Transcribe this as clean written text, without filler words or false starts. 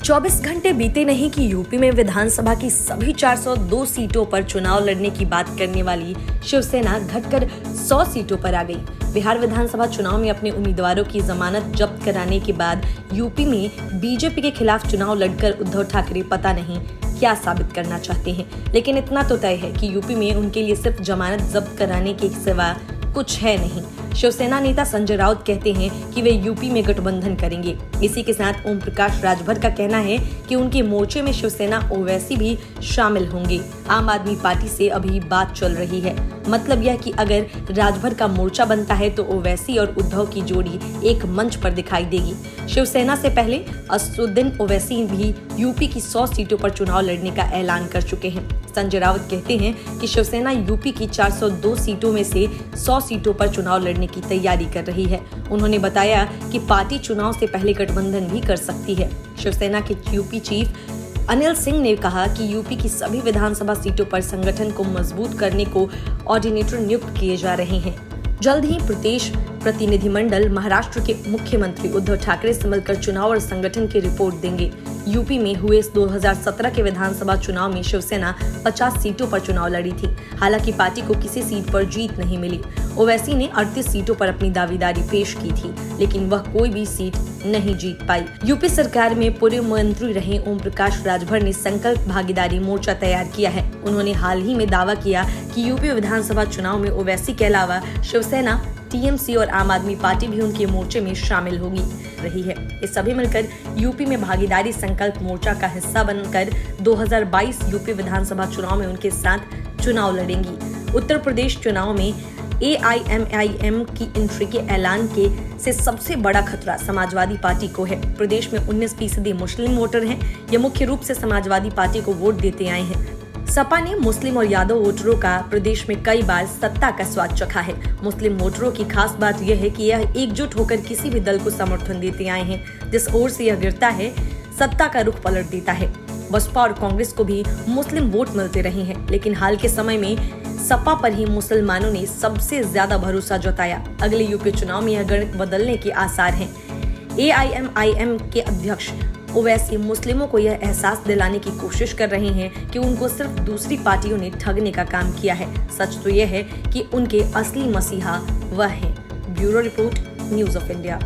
24 घंटे बीते नहीं कि यूपी में विधानसभा की सभी 402 सीटों पर चुनाव लड़ने की बात करने वाली शिवसेना घटकर 100 सीटों पर आ गई। बिहार विधानसभा चुनाव में अपने उम्मीदवारों की जमानत जब्त कराने के बाद यूपी में बीजेपी के खिलाफ चुनाव लड़कर उद्धव ठाकरे पता नहीं क्या साबित करना चाहते हैं, लेकिन इतना तो तय है कि यूपी में उनके लिए सिर्फ जमानत जब्त कराने के सिवा कुछ है नहीं। शिवसेना नेता संजय राउत कहते हैं कि वे यूपी में गठबंधन करेंगे। इसी के साथ ओम प्रकाश राजभर का कहना है कि उनके मोर्चे में शिवसेना ओवैसी भी शामिल होंगे। आम आदमी पार्टी से अभी बात चल रही है। मतलब यह कि अगर राजभर का मोर्चा बनता है तो ओवैसी और उद्धव की जोड़ी एक मंच पर दिखाई देगी। शिवसेना से पहले असदुद्दीन ओवैसी भी यूपी की 100 सीटों पर चुनाव लड़ने का ऐलान कर चुके हैं। संजय राउत कहते हैं कि शिवसेना यूपी की 402 सीटों में से 100 सीटों पर चुनाव लड़ने की तैयारी कर रही है। उन्होंने बताया कि पार्टी चुनाव से पहले गठबंधन भी कर सकती है। शिवसेना के यूपी चीफ अनिल सिंह ने कहा कि यूपी की सभी विधानसभा सीटों पर संगठन को मजबूत करने को ऑर्डिनेटर नियुक्त किए जा रहे हैं। जल्द ही प्रदेश प्रतिनिधिमंडल महाराष्ट्र के मुख्यमंत्री उद्धव ठाकरे से मिलकर चुनाव और संगठन की रिपोर्ट देंगे। यूपी में हुए 2017 के विधानसभा चुनाव में शिवसेना 50 सीटों पर चुनाव लड़ी थी। हालांकि पार्टी को किसी सीट पर जीत नहीं मिली। ओवैसी ने 38 सीटों पर अपनी दावेदारी पेश की थी, लेकिन वह कोई भी सीट नहीं जीत पाई। यूपी सरकार में पूर्व मंत्री रहे ओम प्रकाश राजभर ने संकल्प भागीदारी मोर्चा तैयार किया है। उन्होंने हाल ही में दावा किया कि यूपी विधानसभा चुनाव में ओवैसी के अलावा शिवसेना, टीएमसी और आम आदमी पार्टी भी उनके मोर्चे में शामिल होगी रही है। ये सभी मिलकर यूपी में भागीदारी संकल्प मोर्चा का हिस्सा बनकर 2022 यूपी विधानसभा चुनाव में उनके साथ चुनाव लड़ेंगी। उत्तर प्रदेश चुनाव में AIMIM की एंट्री के ऐलान से सबसे बड़ा खतरा समाजवादी पार्टी को है। प्रदेश में 19% मुस्लिम वोटर हैं। ये मुख्य रूप से समाजवादी पार्टी को वोट देते आए हैं। सपा ने मुस्लिम और यादव वोटरों का प्रदेश में कई बार सत्ता का स्वाद चखा है। मुस्लिम वोटरों की खास बात यह है कि यह एकजुट होकर किसी भी दल को समर्थन देते आए हैं। जिस ओर से यह गिरता है, सत्ता का रुख पलट देता है। बसपा और कांग्रेस को भी मुस्लिम वोट मिलते रहे हैं, लेकिन हाल के समय में सपा पर ही मुसलमानों ने सबसे ज्यादा भरोसा जताया। अगले यूपी चुनाव में यह गणित बदलने के आसार हैं। AIMIM के अध्यक्ष ओवैसी मुस्लिमों को यह एहसास दिलाने की कोशिश कर रहे हैं कि उनको सिर्फ दूसरी पार्टियों ने ठगने का काम किया है। सच तो यह है कि उनके असली मसीहा वह हैं। Bureau report, news of India.